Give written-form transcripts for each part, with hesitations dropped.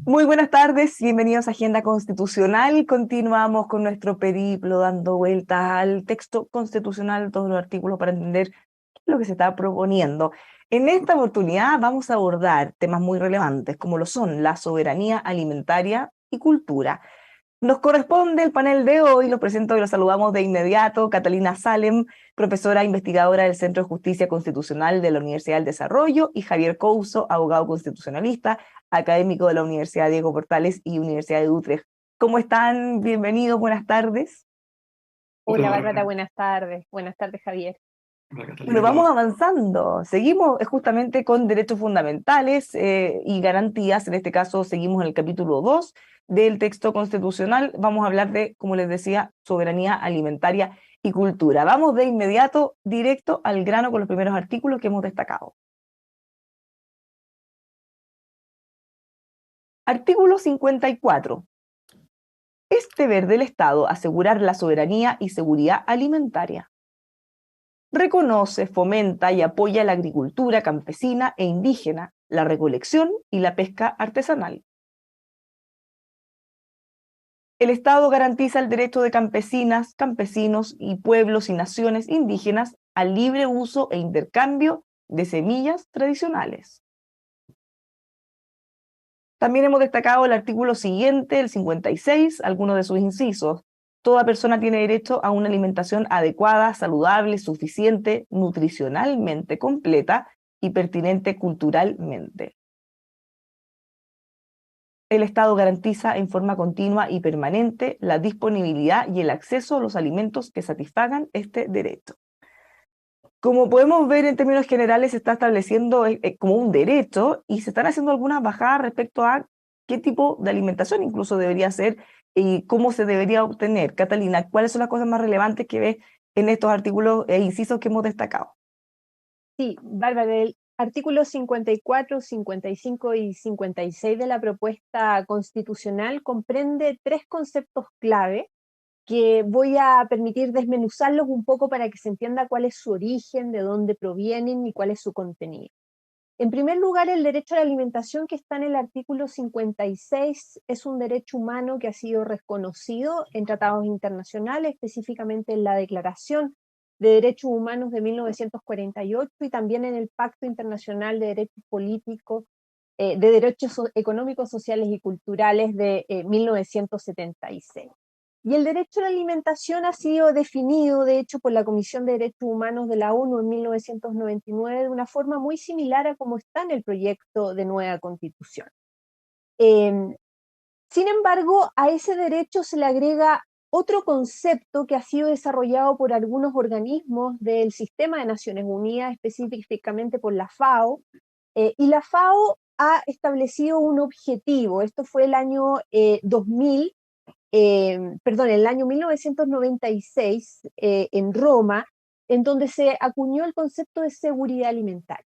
Muy buenas tardes, bienvenidos a Agenda Constitucional. Continuamos con nuestro periplo dando vueltas al texto constitucional, todos los artículos para entender qué es lo que se está proponiendo. En esta oportunidad vamos a abordar temas muy relevantes como lo son la soberanía alimentaria y cultura. Nos corresponde el panel de hoy, los presento y los saludamos de inmediato. Catalina Salem, profesora investigadora del Centro de Justicia Constitucional de la Universidad del Desarrollo, y Javier Couso, abogado constitucionalista, académico de la Universidad Diego Portales y Universidad de Utrecht. ¿Cómo están? Bienvenidos, buenas tardes. Hola Hola, Bárbara, buenas tardes. Buenas tardes, Javier. hola Bueno, Catalina, ¿cómo vamos estás? avanzando. Seguimos justamente con derechos fundamentales y garantías. En este caso, seguimos en el capítulo 2 del texto constitucional. Vamos a hablar de, como les decía, soberanía alimentaria y cultura. Vamos de inmediato, directo al grano con los primeros artículos que hemos destacado. Artículo 54. Es deber del Estado asegurar la soberanía y seguridad alimentaria. Reconoce, fomenta y apoya la agricultura campesina e indígena, la recolección y la pesca artesanal. El Estado garantiza el derecho de campesinas, campesinos y pueblos y naciones indígenas al libre uso e intercambio de semillas tradicionales. También hemos destacado el artículo siguiente, el 56, algunos de sus incisos. Toda persona tiene derecho a una alimentación adecuada, saludable, suficiente, nutricionalmente completa y pertinente culturalmente. El Estado garantiza en forma continua y permanente la disponibilidad y el acceso a los alimentos que satisfagan este derecho. Como podemos ver, en términos generales, se está estableciendo como un derecho y se están haciendo algunas bajadas respecto a qué tipo de alimentación incluso debería ser y cómo se debería obtener. Catalina, ¿cuáles son las cosas más relevantes que ves en estos artículos e incisos que hemos destacado? Sí, Bárbara, el artículo 54, 55 y 56 de la propuesta constitucional comprende tres conceptos clave que voy a permitir desmenuzarlos un poco para que se entienda cuál es su origen, de dónde provienen y cuál es su contenido. En primer lugar, el derecho a la alimentación que está en el artículo 56 es un derecho humano que ha sido reconocido en tratados internacionales, específicamente en la Declaración de Derechos Humanos de 1948 y también en el Pacto Internacional de Derechos Políticos, de Derechos Económicos, Sociales y Culturales de 1976. Y el derecho a la alimentación ha sido definido, de hecho, por la Comisión de Derechos Humanos de la ONU en 1999 de una forma muy similar a como está en el proyecto de nueva Constitución. Eh, Sin embargo, a ese derecho se le agrega otro concepto que ha sido desarrollado por algunos organismos del Sistema de Naciones Unidas, específicamente por la FAO, y la FAO ha establecido un objetivo. Esto fue el año 2000, el año 1996 en Roma, en donde se acuñó el concepto de seguridad alimentaria.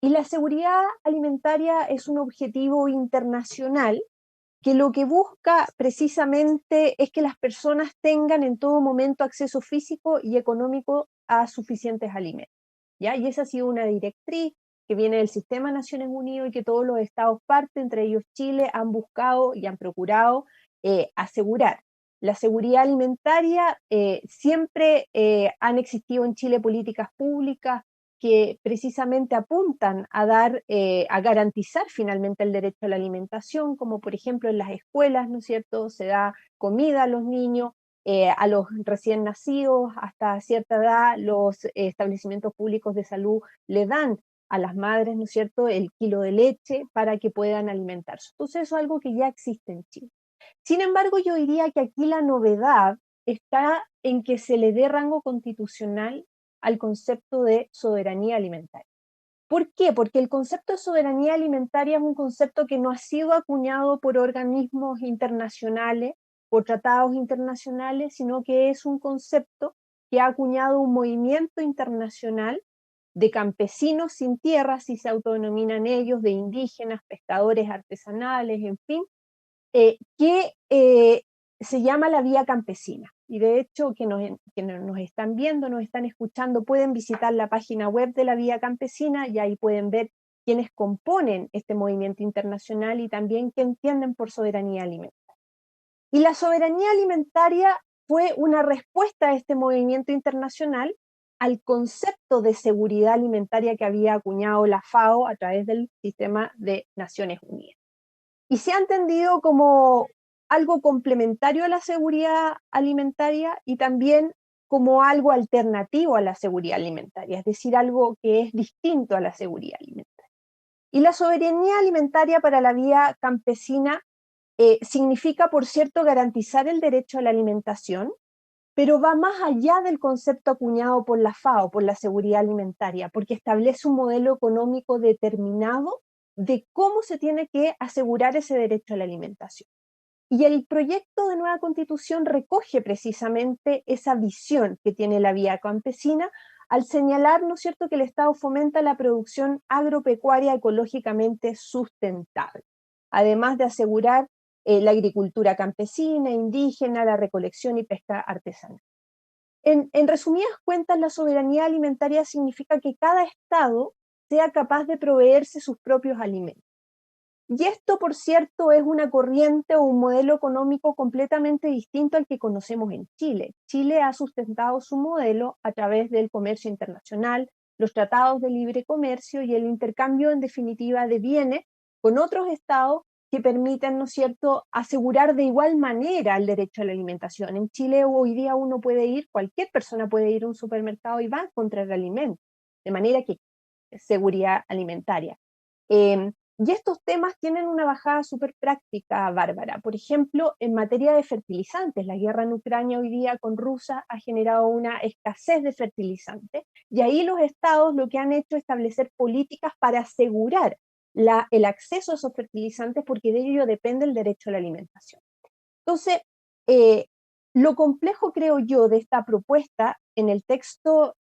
Y la seguridad alimentaria es un objetivo internacional que lo que busca precisamente es que las personas tengan en todo momento acceso físico y económico a suficientes alimentos, ¿ya? Y esa ha sido una directriz que viene del Sistema de Naciones Unidas y que todos los estados parte, entre ellos Chile, han buscado y han procurado asegurar. La seguridad alimentaria, siempre han existido en Chile políticas públicas que precisamente apuntan a a garantizar finalmente el derecho a la alimentación, como por ejemplo en las escuelas, ¿no es cierto? Se da comida a los niños, a los recién nacidos, hasta cierta edad los establecimientos públicos de salud le dan a las madres, ¿no es cierto?, el kilo de leche para que puedan alimentarse. Entonces eso es algo que ya existe en Chile. Sin embargo, yo diría que aquí la novedad está en que se le dé rango constitucional al concepto de soberanía alimentaria. ¿Por qué? Porque el concepto de soberanía alimentaria es un concepto que no ha sido acuñado por organismos internacionales, por tratados internacionales, sino que es un concepto que ha acuñado un movimiento internacional de campesinos sin tierra, si se autodenominan ellos, de indígenas, pescadores artesanales, en fin, que se llama la Vía Campesina. Y de hecho, que nos están viendo, nos están escuchando, pueden visitar la página web de la Vía Campesina y ahí pueden ver quienes componen este movimiento internacional y también qué entienden por soberanía alimentaria. Y la soberanía alimentaria fue una respuesta a este movimiento internacional al concepto de seguridad alimentaria que había acuñado la FAO a través del sistema de Naciones Unidas. Y se ha entendido como algo complementario a la seguridad alimentaria y también como algo alternativo a la seguridad alimentaria, es decir, algo que es distinto a la seguridad alimentaria. Y la soberanía alimentaria para la vía campesina significa, por cierto, garantizar el derecho a la alimentación, pero va más allá del concepto acuñado por la FAO, por la seguridad alimentaria, porque establece un modelo económico determinado de cómo se tiene que asegurar ese derecho a la alimentación. Y el proyecto de nueva constitución recoge precisamente esa visión que tiene la vía campesina al señalar, ¿no es cierto?, que el Estado fomenta la producción agropecuaria ecológicamente sustentable, además de asegurar la agricultura campesina, indígena, la recolección y pesca artesanal. En resumidas cuentas, la soberanía alimentaria significa que cada Estado sea capaz de proveerse sus propios alimentos. Y esto, por cierto, es una corriente o un modelo económico completamente distinto al que conocemos en Chile. Chile ha sustentado su modelo a través del comercio internacional, los tratados de libre comercio y el intercambio, en definitiva, de bienes con otros estados que permiten, ¿no es cierto?, asegurar de igual manera el derecho a la alimentación. En Chile hoy día uno puede ir, cualquier persona puede ir a un supermercado y va a encontrar alimentos, de manera que seguridad alimentaria. Y estos temas tienen una bajada súper práctica, Bárbara. Por ejemplo, en materia de fertilizantes, la guerra en Ucrania hoy día con Rusia ha generado una escasez de fertilizantes y ahí los estados lo que han hecho es establecer políticas para asegurar el acceso a esos fertilizantes porque de ello depende el derecho a la alimentación. Entonces, lo complejo, creo yo, de esta propuesta en el texto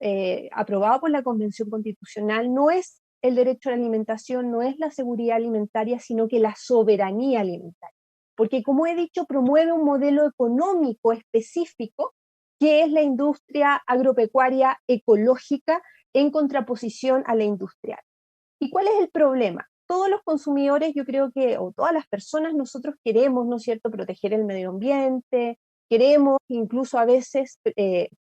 aprobado por la Convención Constitucional no es el derecho a la alimentación, no es la seguridad alimentaria, sino que la soberanía alimentaria. Porque, como he dicho, promueve un modelo económico específico que es la industria agropecuaria ecológica en contraposición a la industrial. ¿Y cuál es el problema? Todos los consumidores, yo creo que, o todas las personas, nosotros queremos, ¿no es cierto?, proteger el medio ambiente, queremos, incluso a veces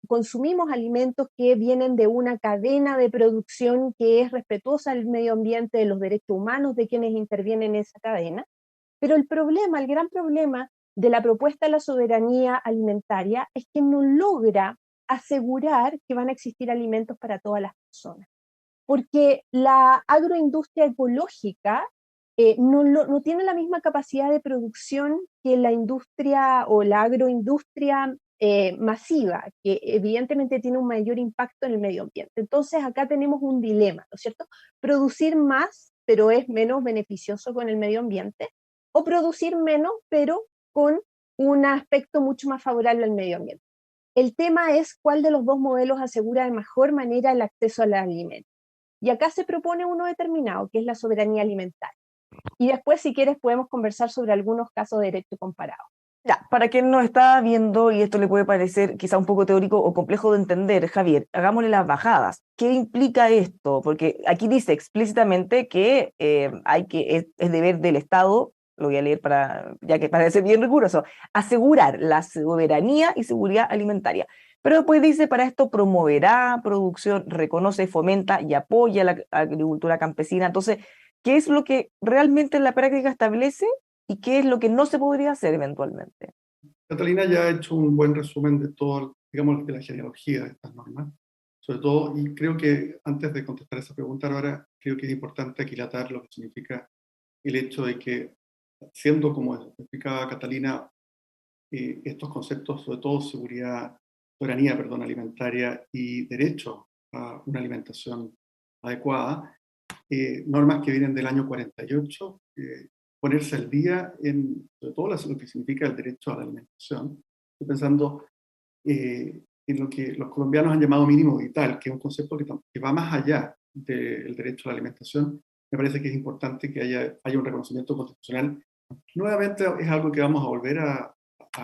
consumimos alimentos que vienen de una cadena de producción que es respetuosa del medio ambiente, de los derechos humanos de quienes intervienen en esa cadena. Pero el problema, el gran problema de la propuesta de la soberanía alimentaria es que no logra asegurar que van a existir alimentos para todas las personas, porque la agroindustria ecológica no tiene la misma capacidad de producción que la industria o la agroindustria masiva, que evidentemente tiene un mayor impacto en el medio ambiente. Entonces acá tenemos un dilema, ¿no es cierto? Producir más, pero es menos beneficioso con el medio ambiente, o producir menos, pero con un aspecto mucho más favorable al medio ambiente. El tema es cuál de los dos modelos asegura de mejor manera el acceso al alimento. Y acá se propone uno determinado, que es la soberanía alimentaria. Y después, si quieres, podemos conversar sobre algunos casos de derecho comparado. Ya, para quien nos está viendo y esto le puede parecer quizá un poco teórico o complejo de entender, Javier, hagámosle las bajadas. ¿Qué implica esto? Porque aquí dice explícitamente que es deber del Estado, lo voy a leer ya que parece bien riguroso, asegurar la soberanía y seguridad alimentaria. Pero después dice, para esto promoverá producción, reconoce, fomenta y apoya la agricultura campesina. Entonces, ¿qué es lo que realmente en la práctica establece y qué es lo que no se podría hacer eventualmente? Catalina ya ha hecho un buen resumen de todo, digamos, de la genealogía de estas normas, sobre todo, y creo que antes de contestar esa pregunta ahora, creo que es importante aquilatar lo que significa el hecho de que, siendo como explicaba Catalina, estos conceptos, sobre todo soberanía, perdón, alimentaria y derecho a una alimentación adecuada, normas que vienen del año 48, ponerse al día sobre todo lo que significa el derecho a la alimentación. Estoy pensando en lo que los colombianos han llamado mínimo vital, que es un concepto que va más allá del derecho a la alimentación. Me parece que es importante que haya un reconocimiento constitucional. Nuevamente es algo que vamos a volver a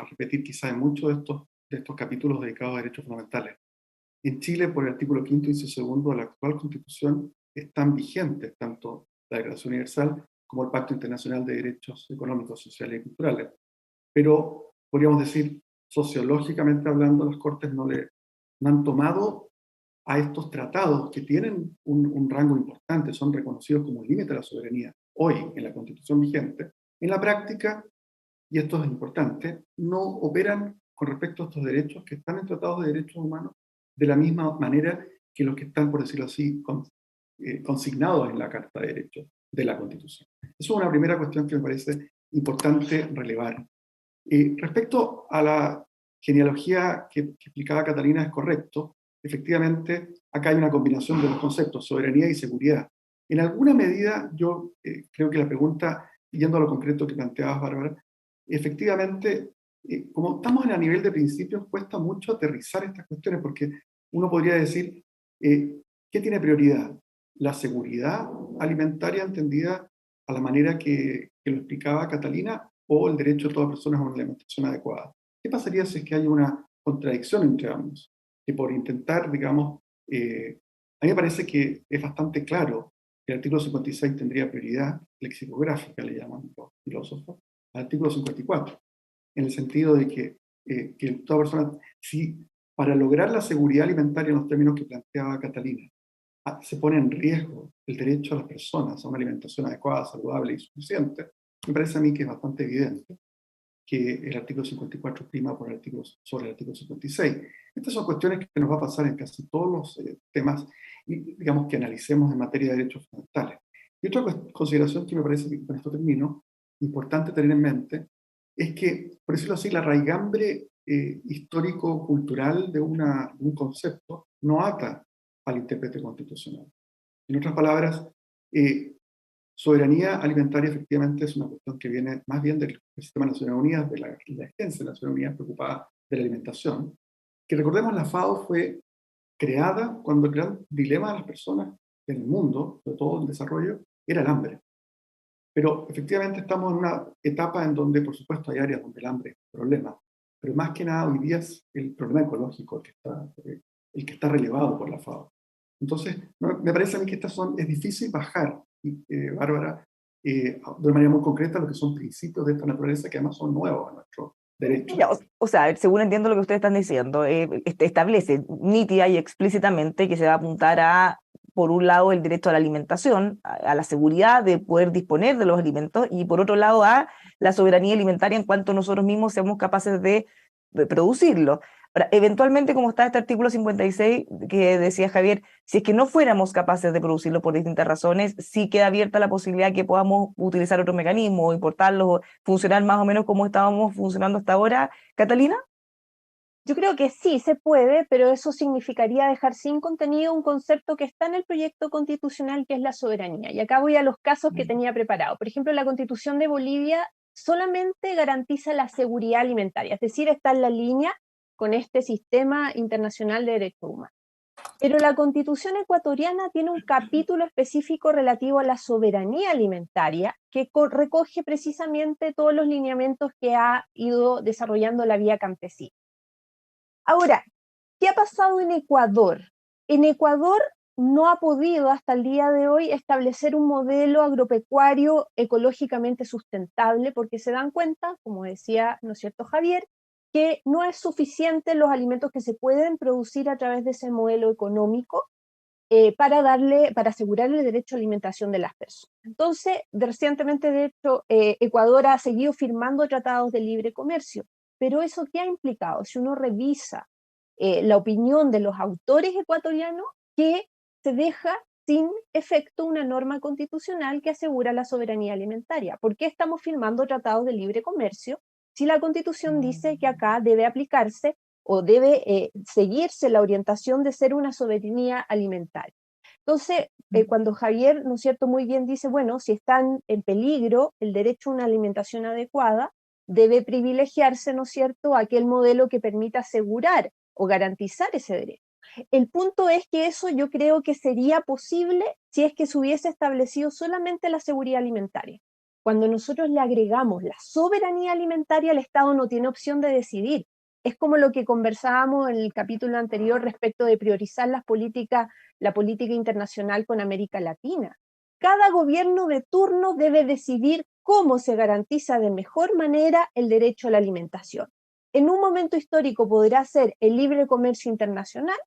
repetir quizá en muchos de estos capítulos dedicados a derechos fundamentales. En Chile, por el artículo 5º y 2º de la actual Constitución, están vigentes tanto la Declaración Universal, como el Pacto Internacional de Derechos Económicos, Sociales y Culturales. Pero, podríamos decir, sociológicamente hablando, las Cortes no han tomado a estos tratados que tienen un rango importante, son reconocidos como límite de la soberanía hoy en la Constitución vigente, en la práctica, y esto es importante, no operan con respecto a estos derechos que están en tratados de derechos humanos de la misma manera que los que están, por decirlo así, consignados en la Carta de Derechos de la Constitución. Eso es una primera cuestión que me parece importante relevar. Respecto a la genealogía que explicaba Catalina, es correcto. Efectivamente, acá hay una combinación de los conceptos, soberanía y seguridad. En alguna medida, yo creo que la pregunta, yendo a lo concreto que planteabas, Bárbara, efectivamente, como estamos a nivel de principios, cuesta mucho aterrizar estas cuestiones, porque uno podría decir, ¿qué tiene prioridad? La seguridad alimentaria entendida a la manera que lo explicaba Catalina, o el derecho de toda persona a una alimentación adecuada. ¿Qué pasaría si es que hay una contradicción entre ambos? Que por intentar, digamos, a mí me parece que es bastante claro que el artículo 56 tendría prioridad lexicográfica, le llaman los filósofos, al artículo 54, en el sentido de que toda persona, si para lograr la seguridad alimentaria en los términos que planteaba Catalina, se pone en riesgo el derecho a las personas a una alimentación adecuada, saludable y suficiente, me parece a mí que es bastante evidente que el artículo 54 prima sobre el artículo 56. Estas son cuestiones que nos va a pasar en casi todos los temas, digamos, que analicemos en materia de derechos fundamentales. Y otra consideración que me parece que con esto termino, importante tener en mente, es que, por decirlo así, la raigambre histórico-cultural de un concepto no ata al intérprete constitucional. En otras palabras, soberanía alimentaria efectivamente es una cuestión que viene más bien del sistema de Naciones Unidas, de la Agencia de Naciones Unidas preocupada de la alimentación, que recordemos la FAO fue creada cuando el gran dilema de las personas en el mundo, sobre todo en desarrollo, era el hambre. Pero efectivamente estamos en una etapa en donde, por supuesto, hay áreas donde el hambre es un problema, pero más que nada hoy día es el problema ecológico el que está relevado por la FAO. Entonces, me parece a mí que es difícil bajar, Bárbara, de una manera muy concreta lo que son principios de esta naturaleza que además son nuevos a nuestro derecho. Ya, o sea, según entiendo lo que ustedes están diciendo, establece nítida y explícitamente que se va a apuntar a, por un lado, el derecho a la alimentación, a la seguridad de poder disponer de los alimentos, y por otro lado, a la soberanía alimentaria en cuanto nosotros mismos seamos capaces de producirlo. Ahora, eventualmente, como está este artículo 56 que decía Javier, si es que no fuéramos capaces de producirlo por distintas razones, sí queda abierta la posibilidad que podamos utilizar otro mecanismo, importarlos, funcionar más o menos como estábamos funcionando hasta ahora. ¿Catalina? Yo creo que sí se puede, pero eso significaría dejar sin contenido un concepto que está en el proyecto constitucional, que es la soberanía. Y acá voy a los casos que tenía preparado. Por ejemplo, la Constitución de Bolivia solamente garantiza la seguridad alimentaria, es decir, está en la línea con este sistema internacional de derechos humanos. Pero la Constitución ecuatoriana tiene un capítulo específico relativo a la soberanía alimentaria que recoge precisamente todos los lineamientos que ha ido desarrollando la vía campesina. Ahora, ¿qué ha pasado en Ecuador? En Ecuador no ha podido hasta el día de hoy establecer un modelo agropecuario ecológicamente sustentable porque se dan cuenta, como decía, ¿no es cierto, Javier?, que no es suficiente los alimentos que se pueden producir a través de ese modelo económico para asegurar el derecho a alimentación de las personas. Entonces, recientemente, de hecho, Ecuador ha seguido firmando tratados de libre comercio, pero ¿eso qué ha implicado? Si uno revisa la opinión de los autores ecuatorianos, que se deja sin efecto una norma constitucional que asegura la soberanía alimentaria. ¿Por qué estamos firmando tratados de libre comercio si la Constitución dice que acá debe aplicarse o debe seguirse la orientación de ser una soberanía alimentaria? Entonces, cuando Javier, ¿no es cierto?, muy bien dice, bueno, si están en peligro el derecho a una alimentación adecuada, debe privilegiarse, ¿no es cierto?, aquel modelo que permita asegurar o garantizar ese derecho. El punto es que eso yo creo que sería posible si es que se hubiese establecido solamente la seguridad alimentaria. Cuando nosotros le agregamos la soberanía alimentaria, el Estado no tiene opción de decidir. Es como lo que conversábamos en el capítulo anterior respecto de priorizar la política internacional con América Latina. cada gobierno de turno debe decidir cómo se garantiza de mejor manera el derecho a la alimentación. En un momento histórico podrá ser el libre comercio internacional,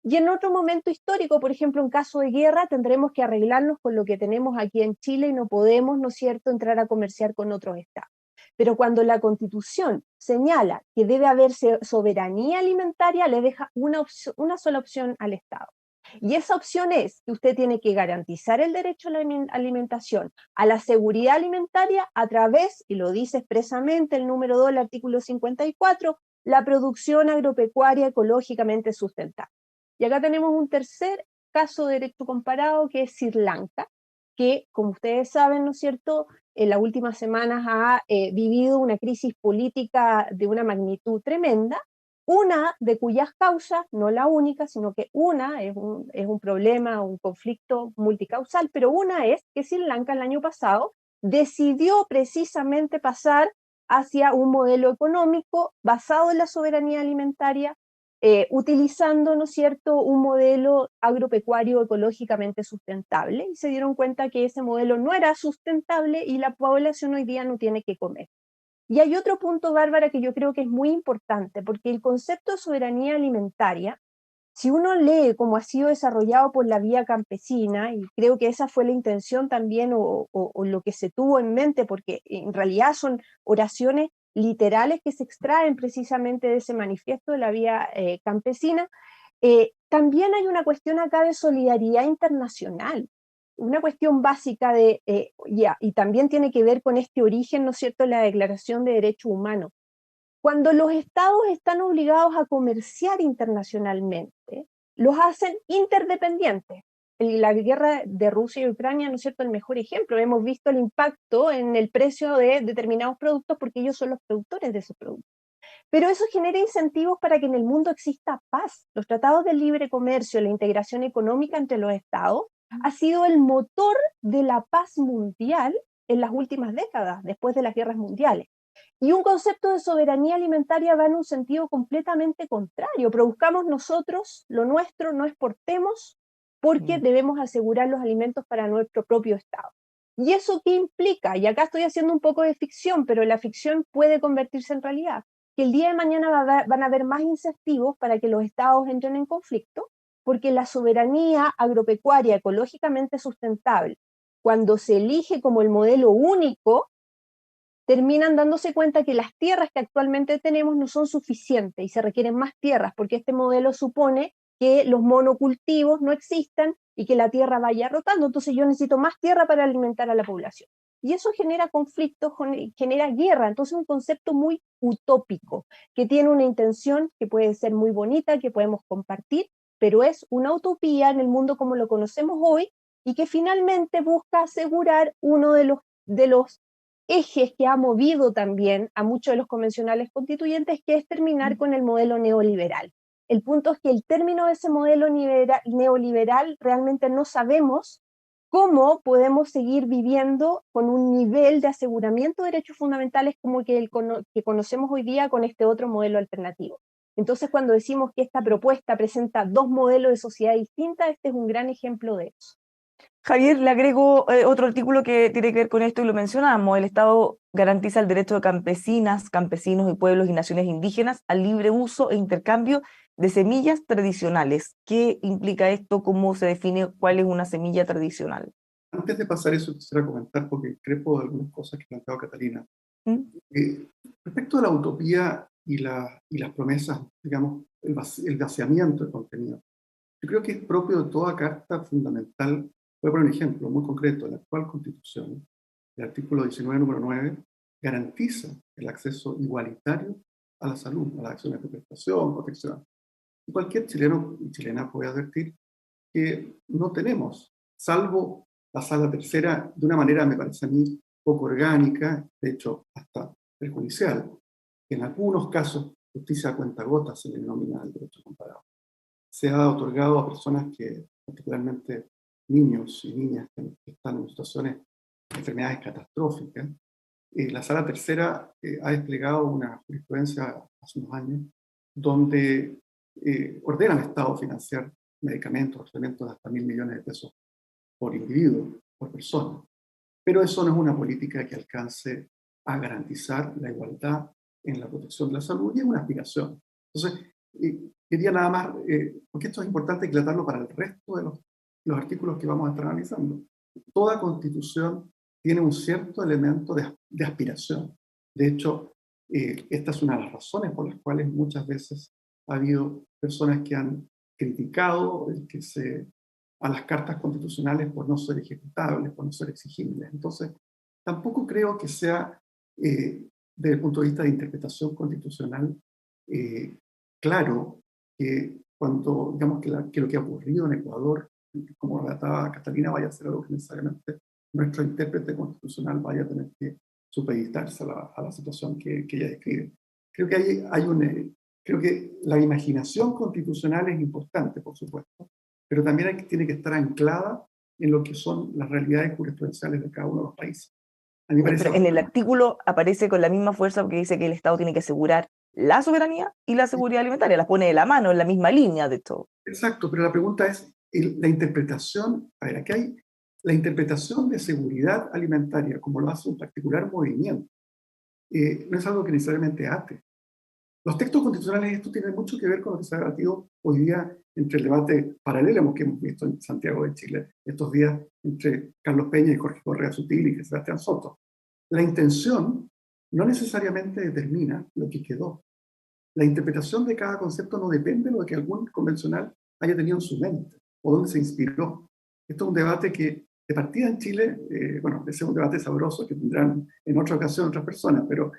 y en otro momento histórico, por ejemplo, en caso de guerra, tendremos que arreglarnos con lo que tenemos aquí en Chile y no podemos, ¿no es cierto?, entrar a comerciar con otros estados. Pero cuando la Constitución señala que debe haber soberanía alimentaria, le deja una sola opción al Estado. Y esa opción es que usted tiene que garantizar el derecho a la alimentación, a la seguridad alimentaria a través, y lo dice expresamente el número 2 del artículo 54, la producción agropecuaria ecológicamente sustentable. Y acá tenemos un tercer caso de derecho comparado, que es Sri Lanka, que, como ustedes saben, ¿no es cierto?, en las últimas semanas ha vivido una crisis política de una magnitud tremenda, una de cuyas causas, no la única, sino que una es un problema, un conflicto multicausal, pero una es que Sri Lanka el año pasado decidió precisamente pasar hacia un modelo económico basado en la soberanía alimentaria, utilizando, ¿no es cierto?, un modelo agropecuario ecológicamente sustentable, y se dieron cuenta que ese modelo no era sustentable y la población hoy día no tiene que comer. Y hay otro punto, Bárbara, que yo creo que es muy importante, porque el concepto de soberanía alimentaria, si uno lee cómo ha sido desarrollado por la vía campesina, y creo que esa fue la intención también o lo que se tuvo en mente, porque en realidad son oraciones literales que se extraen precisamente de ese manifiesto de la vía campesina, también hay una cuestión acá de solidaridad internacional, una cuestión básica de, y también tiene que ver con este origen, ¿no es cierto?, de la Declaración de Derechos Humanos. Cuando los estados están obligados a comerciar internacionalmente, los hacen interdependientes. La guerra de Rusia y Ucrania, ¿no es cierto?, el mejor ejemplo. Hemos visto el impacto en el precio de determinados productos porque ellos son los productores de esos productos. Pero eso genera incentivos para que en el mundo exista paz. Los tratados de libre comercio, la integración económica entre los estados, ha sido el motor de la paz mundial en las últimas décadas, después de las guerras mundiales. Y un concepto de soberanía alimentaria va en un sentido completamente contrario. Produzcamos nosotros lo nuestro, no exportemos, porque debemos asegurar los alimentos para nuestro propio Estado. ¿Y eso qué implica? Y acá estoy haciendo un poco de ficción, pero la ficción puede convertirse en realidad. Que el día de mañana van a haber más incentivos para que los estados entren en conflicto, porque la soberanía agropecuaria ecológicamente sustentable, cuando se elige como el modelo único, terminan dándose cuenta que las tierras que actualmente tenemos no son suficientes y se requieren más tierras, porque este modelo supone que los monocultivos no existan y que la tierra vaya rotando. Entonces yo necesito más tierra para alimentar a la población. Y eso genera conflictos, genera guerra. Entonces es un concepto muy utópico, que tiene una intención que puede ser muy bonita, que podemos compartir, pero es una utopía en el mundo como lo conocemos hoy y que finalmente busca asegurar uno de los ejes que ha movido también a muchos de los convencionales constituyentes, que es terminar con el modelo neoliberal. El punto es que el término de ese modelo neoliberal realmente no sabemos cómo podemos seguir viviendo con un nivel de aseguramiento de derechos fundamentales como que conocemos hoy día con este otro modelo alternativo. Entonces, cuando decimos que esta propuesta presenta dos modelos de sociedad distintas, este es un gran ejemplo de eso. Javier, le agrego otro artículo que tiene que ver con esto y lo mencionamos. El Estado garantiza el derecho de campesinas, campesinos y pueblos y naciones indígenas al libre uso e intercambio de semillas tradicionales. ¿Qué implica esto? ¿Cómo se define cuál es una semilla tradicional? Antes de pasar eso, quisiera comentar, porque discrepo de algunas cosas que planteaba Catalina. Respecto a la utopía y las promesas, digamos, el vaciamiento de contenido, yo creo que es propio de toda carta fundamental. Voy a poner un ejemplo muy concreto. La actual Constitución, el artículo 19, número 9, garantiza el acceso igualitario a la salud, a las acciones de protección. Y cualquier chileno y chilena puede advertir que no tenemos, salvo la sala tercera, de una manera, me parece a mí, poco orgánica, de hecho, hasta perjudicial. En algunos casos, justicia a cuentagotas se le denomina el derecho comparado. Se ha otorgado a personas que, particularmente niños y niñas que están en situaciones de enfermedades catastróficas. La sala tercera ha desplegado una jurisprudencia hace unos años donde ordena al Estado financiar medicamentos, tratamientos de hasta 1.000 millones de pesos por individuo, por persona. Pero eso no es una política que alcance a garantizar la igualdad en la protección de la salud, y es una aspiración. Entonces, quería nada más, porque esto es importante aclararlo para el resto de los artículos que vamos a estar analizando. Toda constitución tiene un cierto elemento de aspiración. De hecho, esta es una de las razones por las cuales muchas veces ha habido personas que han criticado a las cartas constitucionales por no ser ejecutables, por no ser exigibles. Entonces, tampoco creo que sea, desde el punto de vista de interpretación constitucional, claro que cuando, digamos, que lo que ha ocurrido en Ecuador, como relataba Catalina, vaya a ser algo que necesariamente nuestro intérprete constitucional vaya a tener que supeditarse a la situación que ella describe. Creo que creo que la imaginación constitucional es importante, por supuesto, pero también tiene que estar anclada en lo que son las realidades jurisprudenciales de cada uno de los países. A mí me parece Pero en el artículo aparece con la misma fuerza porque dice que el Estado tiene que asegurar la soberanía y la seguridad alimentaria, las pone de la mano, en la misma línea de todo. exacto, pero la pregunta es la interpretación. A ver, aquí hay la interpretación de seguridad alimentaria, como lo hace un particular movimiento, no es algo que necesariamente ate. Los textos constitucionales, esto tiene mucho que ver con lo que se ha debatido hoy día entre el debate paralelo que hemos visto en Santiago de Chile estos días entre Carlos Peña y Jorge Correa Sutil y Sebastián Soto. La intención no necesariamente determina lo que quedó. La interpretación de cada concepto no depende de lo que algún convencional haya tenido en su mente o dónde se inspiró. Esto es un debate que, de partida en Chile, bueno, ese es un debate sabroso que tendrán en otra ocasión otras personas, pero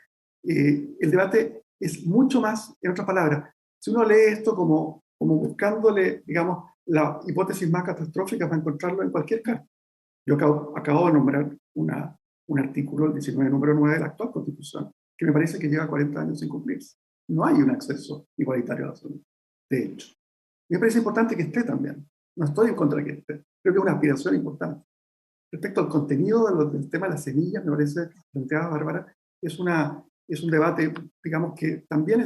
el debate es mucho más, en otras palabras, si uno lee esto como buscándole, digamos, la hipótesis más catastrófica, va a encontrarlo en cualquier carta. Yo acabo de nombrar un artículo, el 19, número 9 de la actual Constitución, que me parece que lleva 40 años sin cumplirse. No hay un acceso igualitario a la salud, de hecho. Me parece importante que esté también. No estoy en contra de que esté. Creo que es una aspiración importante. Respecto al contenido del tema de las semillas, me parece, planteada Bárbara, es un debate, digamos, que también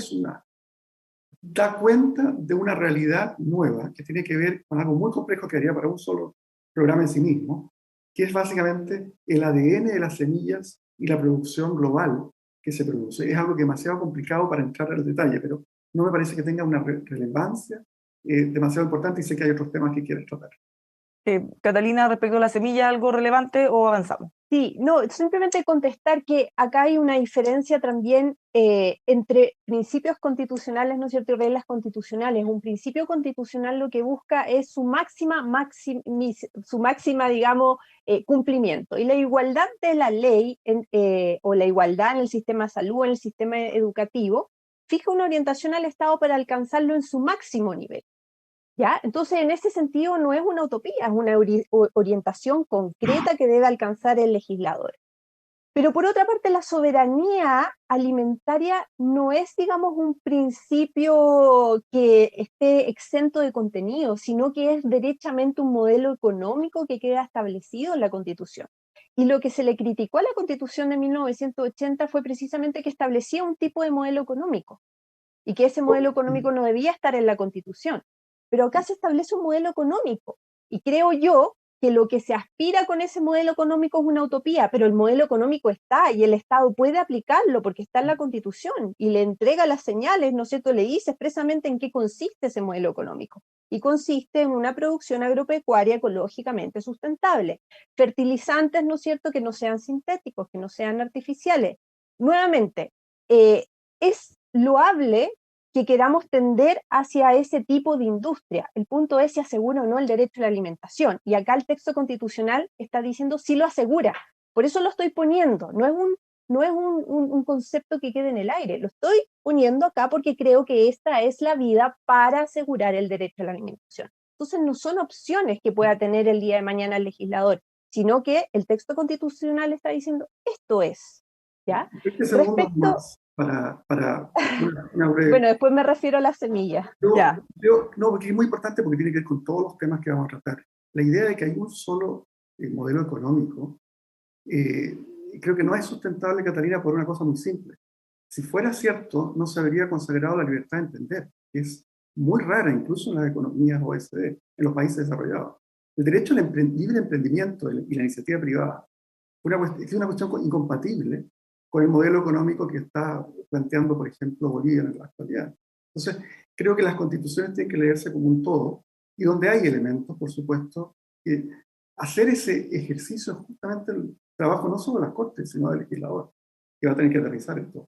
da cuenta de una realidad nueva que tiene que ver con algo muy complejo que haría para un solo programa en sí mismo, que es básicamente el ADN de las semillas y la producción global que se produce. Es algo que es demasiado complicado para entrar al detalle, pero no me parece que tenga una relevancia demasiado importante, y sé que hay otros temas que quieres tratar. Catalina, respecto a la semilla, ¿algo relevante o avanzamos? Sí, no, simplemente contestar que acá hay una diferencia también entre principios constitucionales, ¿no es cierto?, y reglas constitucionales. Un principio constitucional lo que busca es su máxima, digamos, cumplimiento. Y la igualdad de la ley o la igualdad en el sistema de salud, en el sistema educativo, fija una orientación al Estado para alcanzarlo en su máximo nivel. ¿Ya? Entonces, en ese sentido, no es una utopía, es una orientación concreta que debe alcanzar el legislador. Pero por otra parte, la soberanía alimentaria no es, digamos, un principio que esté exento de contenido, sino que es derechamente un modelo económico que queda establecido en la Constitución. Y lo que se le criticó a la Constitución de 1980 fue precisamente que establecía un tipo de modelo económico y que ese modelo económico no debía estar en la Constitución. Pero acá se establece un modelo económico y creo yo que lo que se aspira con ese modelo económico es una utopía, pero el modelo económico está y el Estado puede aplicarlo porque está en la Constitución y le entrega las señales, ¿no es cierto?, le dice expresamente en qué consiste ese modelo económico. Y consiste en una producción agropecuaria ecológicamente sustentable. Fertilizantes, ¿no es cierto?, que no sean sintéticos, que no sean artificiales. Nuevamente, es loable que queramos tender hacia ese tipo de industria. El punto es si asegura o no el derecho a la alimentación. Y acá el texto constitucional está diciendo si lo asegura. Por eso lo estoy poniendo. No es un concepto que quede en el aire. Lo estoy poniendo acá porque creo que esta es la vida para asegurar el derecho a la alimentación. Entonces no son opciones que pueda tener el día de mañana el legislador, sino que el texto constitucional está diciendo esto es. ¿Ya? Respecto para una breve... Bueno, después me refiero a las semillas. Ya. No, porque es muy importante porque tiene que ver con todos los temas que vamos a tratar. La idea de que hay un solo modelo económico, creo que no es sustentable, Catalina, por una cosa muy simple. Si fuera cierto, no se habría consagrado la libertad de entender, que es muy rara incluso en las economías OECD, en los países desarrollados. el derecho al libre emprendimiento y la iniciativa privada es una cuestión incompatible con el modelo económico que está planteando, por ejemplo, Bolivia en la actualidad. Entonces, creo que las constituciones tienen que leerse como un todo, y donde hay elementos, por supuesto, que hacer ese ejercicio es justamente el trabajo no solo de las Cortes, sino del legislador, que va a tener que aterrizar esto.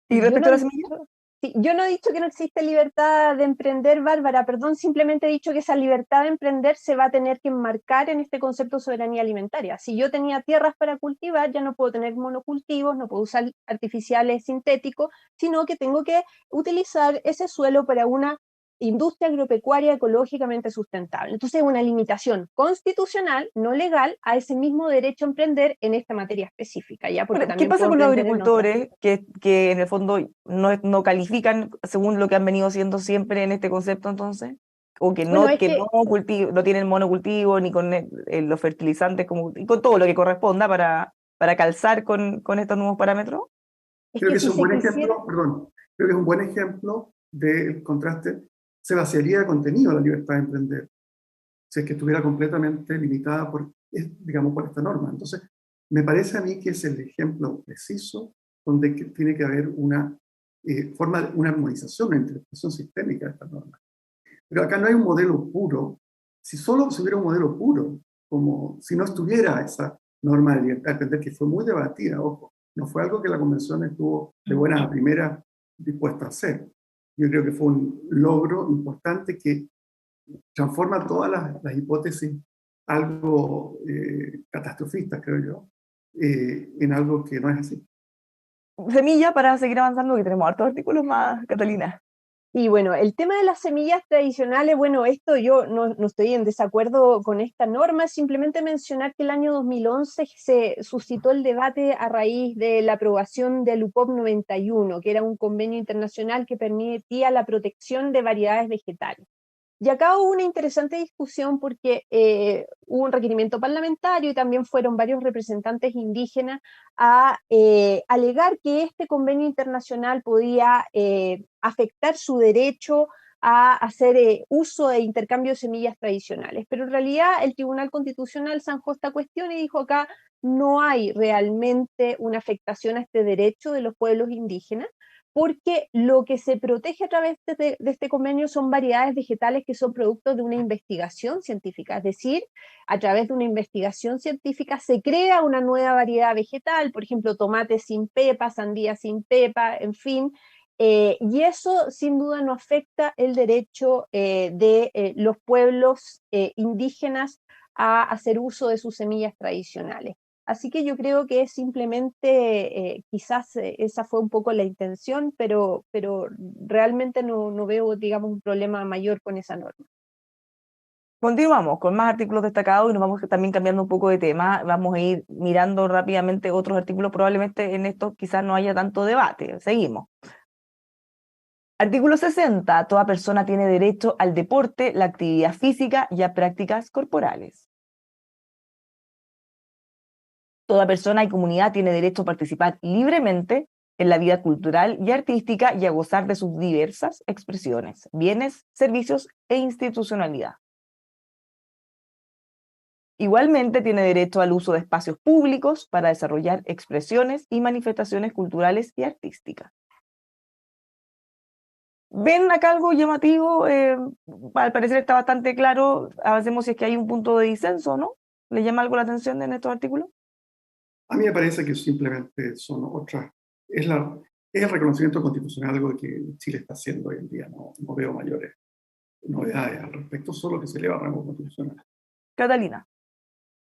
¿Y Yo respecto no a he la semilla? dicho, sí, yo no he dicho que no existe libertad de emprender, Bárbara, perdón, simplemente he dicho que esa libertad de emprender se va a tener que enmarcar en este concepto de soberanía alimentaria. Si yo tenía tierras para cultivar, ya no puedo tener monocultivos, no puedo usar artificiales sintéticos, sino que tengo que utilizar ese suelo para una industria agropecuaria ecológicamente sustentable. Entonces, una limitación constitucional, no legal, a ese mismo derecho a emprender en esta materia específica, ¿ya? Porque Bueno, ¿qué también pasa puedo con los emprender en otras. agricultores que en el fondo no califican según lo que han venido haciendo siempre en este concepto entonces? O Bueno, es que que no tienen monocultivo ni con los fertilizantes y con todo lo que corresponda para calzar con estos nuevos parámetros. Es Creo que que es si un se buen quisiera, ejemplo, perdón, creo que es un buen ejemplo del contraste. Se vaciaría de contenido la libertad de emprender si es que estuviera completamente limitada digamos, por esta norma. Entonces, me parece a mí que es el ejemplo preciso donde tiene que haber una una armonización, una interpretación sistémica de esta norma. Pero acá no hay un modelo puro. Si solo se hubiera un modelo puro, como si no estuviera esa norma de libertad de emprender, que fue muy debatida, ojo, no fue algo que la convención estuvo de buena primera dispuesta a hacer. Yo creo que fue un logro importante que transforma todas las hipótesis algo catastrofistas, creo yo, en algo que no es así. Semilla para seguir avanzando, que tenemos hartos artículos más, Catalina. y bueno, el tema de las semillas tradicionales, bueno, esto yo no estoy en desacuerdo con esta norma, simplemente mencionar que el año 2011 se suscitó el debate a raíz de la aprobación del UPOP 91, que era un convenio internacional que permitía la protección de variedades vegetales. Y acá hubo una interesante discusión porque hubo un requerimiento parlamentario y también fueron varios representantes indígenas a alegar que este convenio internacional podía afectar su derecho a hacer uso e intercambio de semillas tradicionales. Pero en realidad el Tribunal Constitucional zanjó esta cuestión y dijo acá no hay realmente una afectación a este derecho de los pueblos indígenas, porque lo que se protege a través de este convenio son variedades vegetales que son producto de una investigación científica, es decir, a través de una investigación científica se crea una nueva variedad vegetal, por ejemplo, tomate sin pepa, sandía sin pepa, en fin, y eso sin duda no afecta el derecho de los pueblos indígenas a hacer uso de sus semillas tradicionales. Así que yo creo que simplemente, quizás esa fue un poco la intención, pero realmente no veo, digamos, un problema mayor con esa norma. Continuamos con más artículos destacados y nos vamos también cambiando un poco de tema. Vamos a ir mirando rápidamente otros artículos. Probablemente en estos quizás no haya tanto debate. Seguimos. Artículo 60. Toda persona tiene derecho al deporte, la actividad física y a prácticas corporales. Toda persona y comunidad tiene derecho a participar libremente en la vida cultural y artística y a gozar de sus diversas expresiones, bienes, servicios e institucionalidad. Igualmente tiene derecho al uso de espacios públicos para desarrollar expresiones y manifestaciones culturales y artísticas. ¿Ven acá algo llamativo? Al parecer está bastante claro. Avancemos si es que hay un punto de disenso, ¿no? ¿Le llama algo la atención en estos artículos? A mí me parece que simplemente son otras, es, es el reconocimiento constitucional, algo que Chile está haciendo hoy en día, no veo mayores novedades al respecto, solo que se eleva a rango constitucional. Catalina.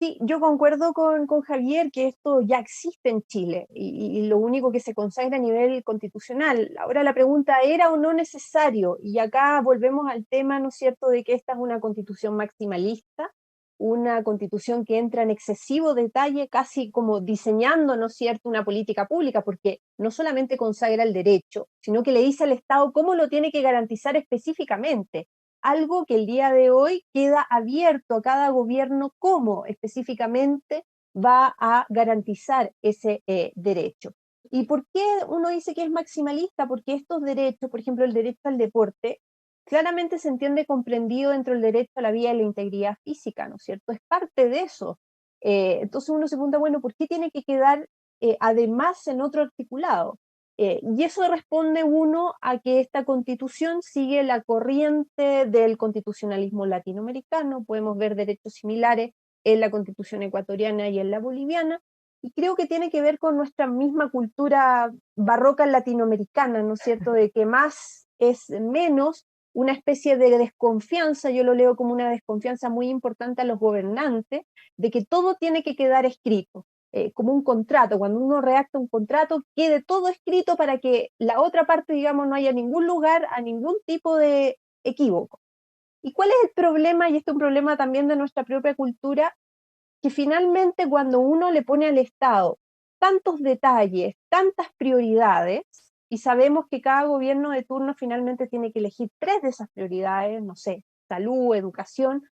Sí, yo concuerdo con Javier que esto ya existe en Chile y lo único que se consagra a nivel constitucional. Ahora la pregunta, ¿era o no necesario? Y acá volvemos al tema, ¿no es cierto?, de que esta es una constitución maximalista, una constitución que entra en excesivo detalle, casi como diseñando, ¿no es cierto?, una política pública, porque no solamente consagra el derecho, sino que le dice al Estado cómo lo tiene que garantizar específicamente, algo que el día de hoy queda abierto a cada gobierno cómo específicamente va a garantizar ese derecho. ¿Y por qué uno dice que es maximalista? Porque estos derechos, por ejemplo, el derecho al deporte, claramente se entiende comprendido dentro del derecho a la vida y la integridad física, ¿no es cierto? Es parte de eso. Entonces uno se pregunta, bueno, ¿por qué tiene que quedar además en otro articulado? Y eso responde uno a que esta constitución sigue la corriente del constitucionalismo latinoamericano. Podemos ver derechos similares en la constitución ecuatoriana y en la boliviana, y creo que tiene que ver con nuestra misma cultura barroca latinoamericana, ¿no es cierto?, de que más es menos, una especie de desconfianza, yo lo leo como una desconfianza muy importante a los gobernantes, de que todo tiene que quedar escrito, como un contrato. Cuando uno redacta un contrato, quede todo escrito para que la otra parte, digamos, no haya ningún lugar a ningún tipo de equívoco. ¿Y cuál es el problema? Y este es un problema también de nuestra propia cultura, que finalmente cuando uno le pone al Estado tantos detalles, tantas prioridades, y sabemos que cada gobierno de turno finalmente tiene que elegir 3 de esas prioridades, no sé, salud, educación,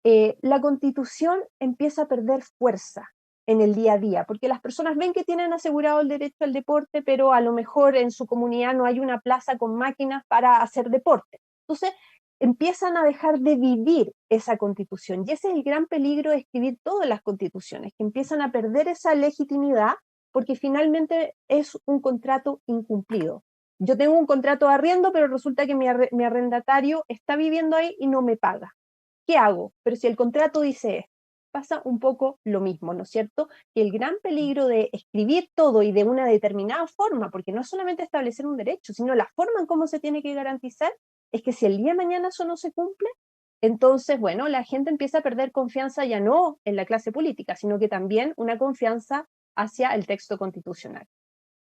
la Constitución empieza a perder fuerza en el día a día, porque las personas ven que tienen asegurado el derecho al deporte, pero a lo mejor en su comunidad no hay una plaza con máquinas para hacer deporte. Entonces, empiezan a dejar de vivir esa Constitución, y ese es el gran peligro de escribir todas las constituciones, que empiezan a perder esa legitimidad porque finalmente es un contrato incumplido. Yo tengo un contrato de arriendo, pero resulta que mi arrendatario está viviendo ahí y no me paga. ¿Qué hago? Pero si el contrato dice esto, pasa un poco lo mismo, ¿no es cierto? Que el gran peligro de escribir todo y de una determinada forma, porque no es solamente establecer un derecho, sino la forma en cómo se tiene que garantizar, es que si el día de mañana eso no se cumple, entonces, bueno, la gente empieza a perder confianza ya no en la clase política, sino que también una confianza hacia el texto constitucional.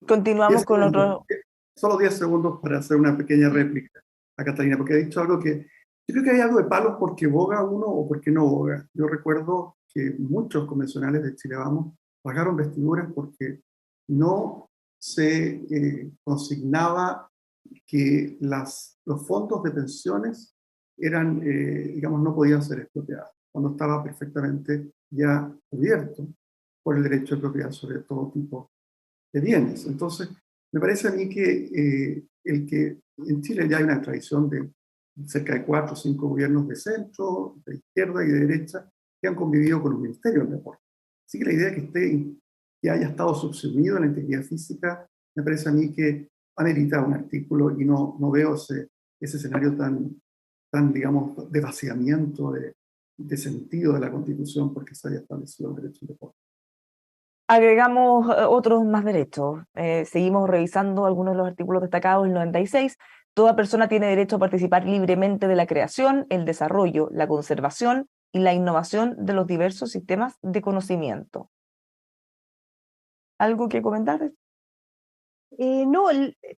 Continuamos con otro. Solo 10 segundos para hacer una pequeña réplica a Catalina, porque ha dicho algo que yo creo que hay algo de palos porque boga uno o porque no boga. Yo recuerdo que muchos convencionales de Chile Vamos pagaron vestiduras porque no se consignaba que los fondos de pensiones eran, digamos, no podían ser expropiados, cuando estaba perfectamente ya cubierto por el derecho de propiedad sobre todo tipo de bienes. Entonces, me parece a mí que el que en Chile ya hay una tradición de cerca de 4 o 5 gobiernos de centro, de izquierda y de derecha que han convivido con un ministerio del deporte. Así que la idea que haya estado subsumido en la integridad física, me parece a mí que amerita un artículo y no veo ese escenario tan, digamos, de vaciamiento de sentido de la Constitución porque se haya establecido el derecho al deporte. Agregamos otros más derechos. Seguimos revisando algunos de los artículos destacados. El 96, toda persona tiene derecho a participar libremente de la creación, el desarrollo, la conservación y la innovación de los diversos sistemas de conocimiento. ¿Algo que comentar? No,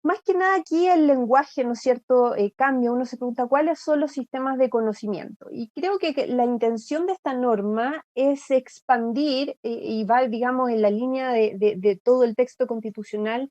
más que nada aquí el lenguaje, ¿no es cierto?, cambia. Uno se pregunta cuáles son los sistemas de conocimiento. Y creo que la intención de esta norma es expandir, y va, digamos, en la línea de todo el texto constitucional,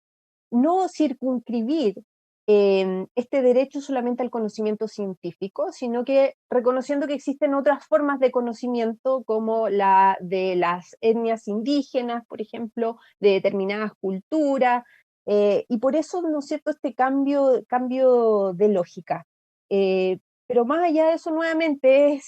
no circunscribir este derecho solamente al conocimiento científico, sino que reconociendo que existen otras formas de conocimiento, como la de las etnias indígenas, por ejemplo, de determinadas culturas, y por eso, ¿no es cierto?, este cambio de lógica. Pero más allá de eso, nuevamente,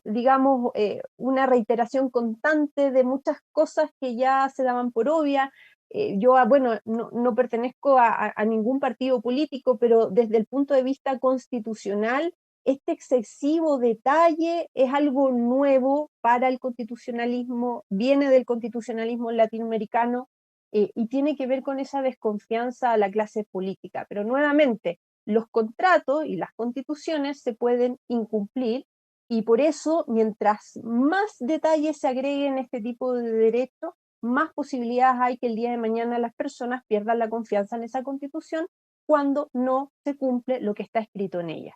digamos, una reiteración constante de muchas cosas que ya se daban por obvia. Yo, bueno, no pertenezco a ningún partido político, pero desde el punto de vista constitucional, este excesivo detalle es algo nuevo para el constitucionalismo, viene del constitucionalismo latinoamericano, y tiene que ver con esa desconfianza a la clase política. Pero nuevamente, los contratos y las constituciones se pueden incumplir, y por eso, mientras más detalles se agreguen a este tipo de derechos, más posibilidades hay que el día de mañana las personas pierdan la confianza en esa constitución cuando no se cumple lo que está escrito en ella.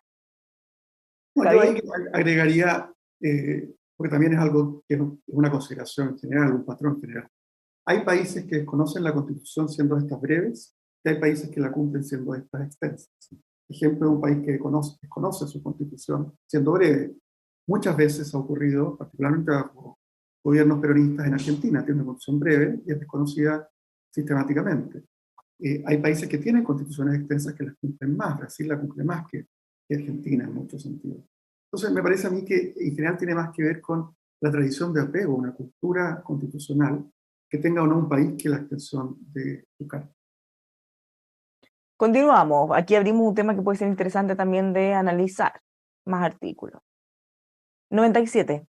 Bueno, yo ahí agregaría, porque también es algo que es una consideración en general, un patrón general. Hay países que desconocen la Constitución siendo estas breves, y hay países que la cumplen siendo estas extensas. Ejemplo de un país que desconoce su Constitución siendo breve. Muchas veces ha ocurrido, particularmente bajo gobiernos peronistas en Argentina, tiene una Constitución breve y es desconocida sistemáticamente. Hay países que tienen constituciones extensas que las cumplen más. Brasil la cumple más que Argentina en muchos sentidos. Entonces, me parece a mí que en general tiene más que ver con la tradición de apego, una cultura constitucional que tenga o no un país que la extensión de su carta. Continuamos. Aquí abrimos un tema que puede ser interesante también de analizar. Más artículos. 97.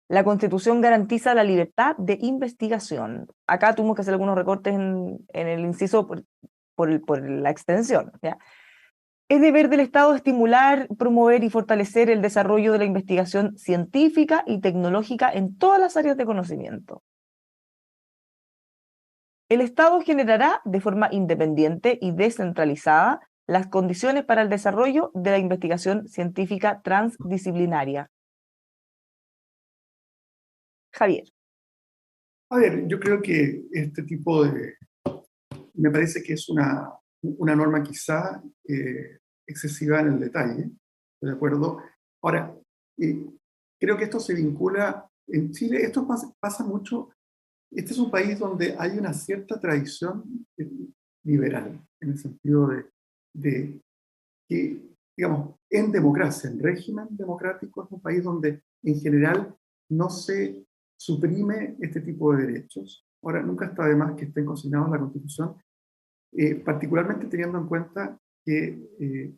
La Constitución garantiza la libertad de investigación. Acá tuvimos que hacer algunos recortes en el inciso por la extensión, ¿ya? Es deber del Estado estimular, promover y fortalecer el desarrollo de la investigación científica y tecnológica en todas las áreas de conocimiento. El Estado generará de forma independiente y descentralizada las condiciones para el desarrollo de la investigación científica transdisciplinaria. Javier. A ver, yo creo que este tipo de... Me parece que es una norma quizá excesiva en el detalle, ¿estoy de acuerdo? Ahora, creo que esto se vincula en Chile, esto pasa mucho, este es un país donde hay una cierta tradición liberal, en el sentido de que, digamos, en democracia, en régimen democrático, es un país donde en general no se suprime este tipo de derechos. Ahora, nunca está de más que estén consignados en la Constitución, particularmente teniendo en cuenta que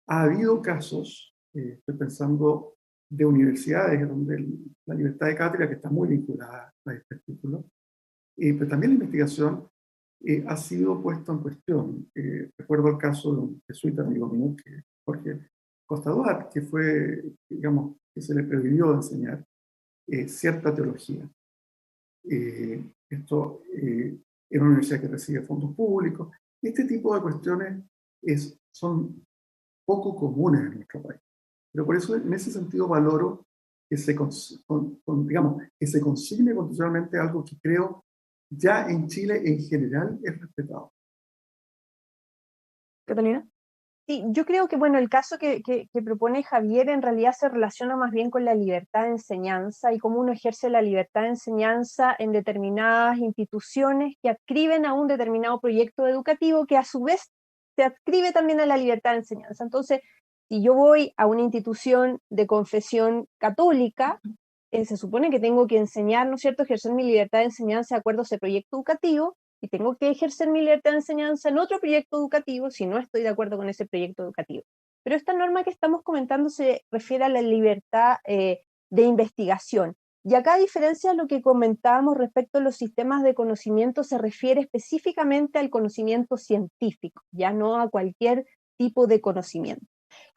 ha habido casos, estoy pensando, de universidades donde la libertad de cátedra, que está muy vinculada a este artículo, pero también la investigación ha sido puesta en cuestión. Recuerdo el caso de un jesuita amigo mío, Jorge Costa Duarte, que fue, digamos, que se le prohibió enseñar cierta teología. Esto en una universidad que recibe fondos públicos. Este tipo de cuestiones son poco comunes en nuestro país. Pero por eso, en ese sentido, valoro que digamos, que se consigne constitucionalmente algo que creo ya en Chile en general es respetado. Catalina. Sí, yo creo que bueno, el caso que propone Javier en realidad se relaciona más bien con la libertad de enseñanza y cómo uno ejerce la libertad de enseñanza en determinadas instituciones que adscriben a un determinado proyecto educativo que a su vez se adscribe también a la libertad de enseñanza. Entonces, si yo voy a una institución de confesión católica, se supone que tengo que enseñar, ¿no es cierto?, ejercer mi libertad de enseñanza de acuerdo a ese proyecto educativo, y tengo que ejercer mi libertad de enseñanza en otro proyecto educativo si no estoy de acuerdo con ese proyecto educativo. Pero esta norma que estamos comentando se refiere a la libertad de investigación. Y acá, a diferencia de lo que comentábamos respecto a los sistemas de conocimiento, se refiere específicamente al conocimiento científico, ya no a cualquier tipo de conocimiento.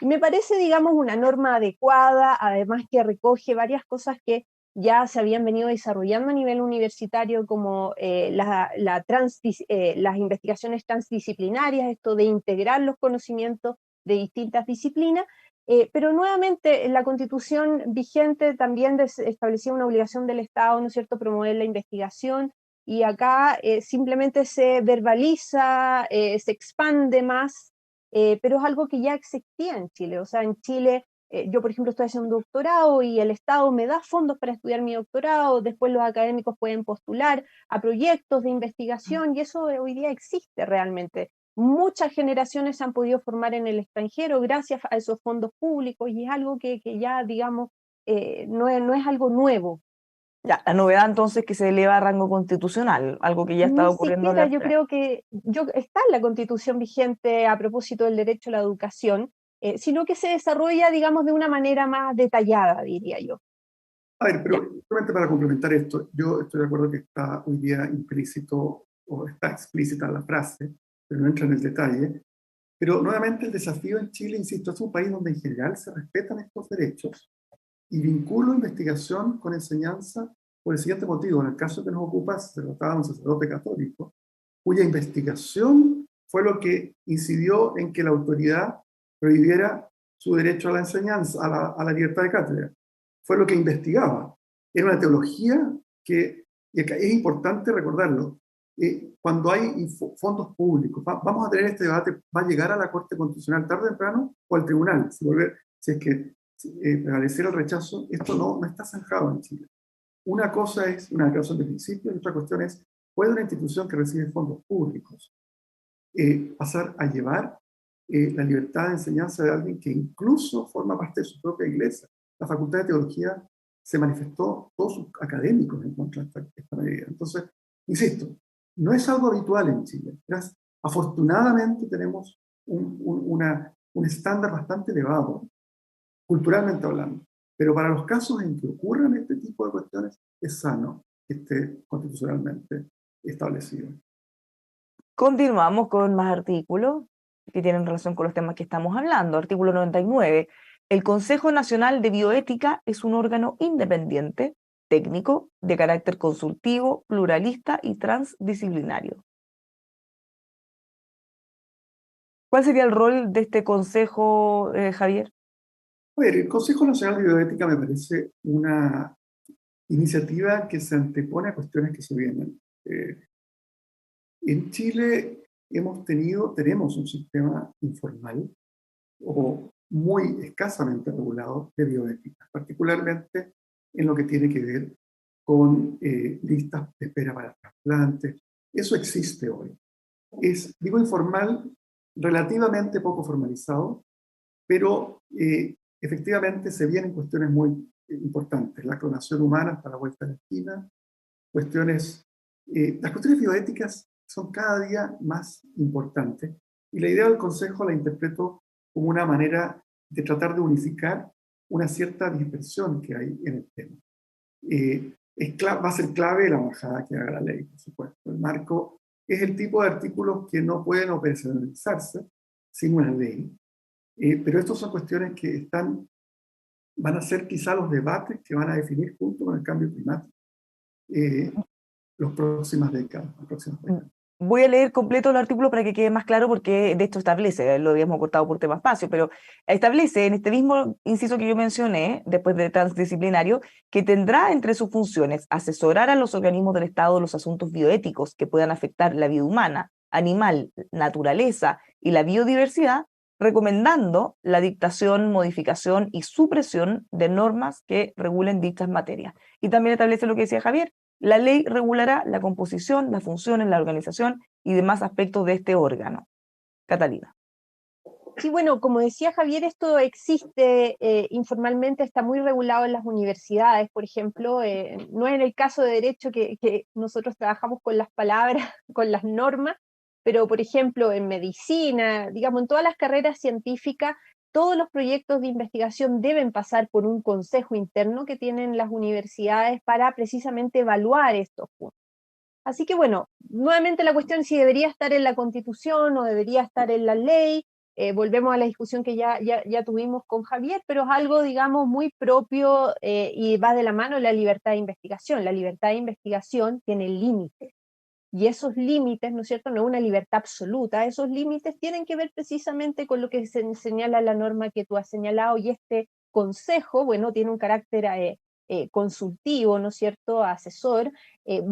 Y me parece, digamos, una norma adecuada, además que recoge varias cosas que ya se habían venido desarrollando a nivel universitario, como las investigaciones transdisciplinarias, esto de integrar los conocimientos de distintas disciplinas, pero nuevamente en la Constitución vigente también establecía una obligación del Estado, ¿no es cierto?, promover la investigación, y acá simplemente se verbaliza, se expande más, pero es algo que ya existía en Chile. O sea, en Chile yo, por ejemplo, estoy haciendo un doctorado y el Estado me da fondos para estudiar mi doctorado, después los académicos pueden postular a proyectos de investigación y eso hoy día existe realmente. Muchas generaciones se han podido formar en el extranjero gracias a esos fondos públicos y es algo que ya, digamos, no es algo nuevo. Ya, la novedad entonces que se eleva a rango constitucional, algo que ya estaba Ni ocurriendo en siquiera, la... yo creo que está en la Constitución vigente a propósito del derecho a la educación, sino que se desarrolla, digamos, de una manera más detallada, diría yo. A ver, pero solamente para complementar esto, yo estoy de acuerdo que está hoy día implícito o está explícita la frase, pero no entra en el detalle. Pero nuevamente el desafío en Chile, insisto, es un país donde en general se respetan estos derechos y vinculo investigación con enseñanza por el siguiente motivo. En el caso que nos ocupa, se trataba de un sacerdote católico, cuya investigación fue lo que incidió en que la autoridad prohibiera su derecho a la enseñanza, a la libertad de cátedra. Fue lo que investigaba. Era una teología que, y es importante recordarlo, cuando hay fondos públicos, vamos a tener este debate, va a llegar a la Corte Constitucional tarde o temprano o al tribunal, si es que prevaleciera el rechazo. Esto no está zanjado en Chile. Una cosa es una declaración de principio y otra cuestión es, ¿puede una institución que recibe fondos públicos pasar a llevar la libertad de enseñanza de alguien que incluso forma parte de su propia iglesia. La Facultad de Teología se manifestó, todos sus académicos en contra de esta medida. Entonces, insisto, no es algo habitual en Chile. Afortunadamente tenemos un estándar bastante elevado, culturalmente hablando, pero para los casos en que ocurran este tipo de cuestiones, es sano que esté constitucionalmente establecido. Continuamos con más artículos que tienen relación con los temas que estamos hablando. Artículo 99. El Consejo Nacional de Bioética es un órgano independiente, técnico, de carácter consultivo, pluralista y transdisciplinario. ¿Cuál sería el rol de este consejo, Javier? A ver, el Consejo Nacional de Bioética me parece una iniciativa que se antepone a cuestiones que se vienen. En Chile tenemos un sistema informal o muy escasamente regulado de bioética, particularmente en lo que tiene que ver con listas de espera para trasplantes. Eso existe hoy. Digo informal, relativamente poco formalizado, pero efectivamente se vienen cuestiones muy importantes. La clonación humana está a la vuelta de la esquina, las cuestiones bioéticas son cada día más importantes y la idea del Consejo la interpreto como una manera de tratar de unificar una cierta dispersión que hay en el tema. Va a ser clave la bajada que haga la ley, por supuesto. El marco es el tipo de artículos que no pueden operacionalizarse sin una ley, pero estas son cuestiones que van a ser quizá los debates que van a definir junto con el cambio climático las próximas décadas. Voy a leer completo el artículo para que quede más claro porque de esto establece, lo habíamos cortado por tema espacio, pero establece en este mismo inciso que yo mencioné, después de transdisciplinario, que tendrá entre sus funciones asesorar a los organismos del Estado los asuntos bioéticos que puedan afectar la vida humana, animal, naturaleza y la biodiversidad, recomendando la dictación, modificación y supresión de normas que regulen dichas materias. Y también establece lo que decía Javier. La ley regulará la composición, las funciones, la organización y demás aspectos de este órgano. Catalina. Sí, bueno, como decía Javier, esto existe informalmente, está muy regulado en las universidades, por ejemplo, no es en el caso de derecho que nosotros trabajamos con las palabras, con las normas, pero por ejemplo en medicina, digamos, en todas las carreras científicas, todos los proyectos de investigación deben pasar por un consejo interno que tienen las universidades para precisamente evaluar estos puntos. Así que bueno, nuevamente la cuestión es si debería estar en la Constitución o debería estar en la ley. Volvemos a la discusión que ya tuvimos con Javier, pero es algo, digamos, muy propio y va de la mano de la libertad de investigación. La libertad de investigación tiene límites. Y esos límites, ¿no es cierto?, no es una libertad absoluta, esos límites tienen que ver precisamente con lo que se señala la norma que tú has señalado, y este consejo, bueno, tiene un carácter consultivo, ¿no es cierto?, asesor,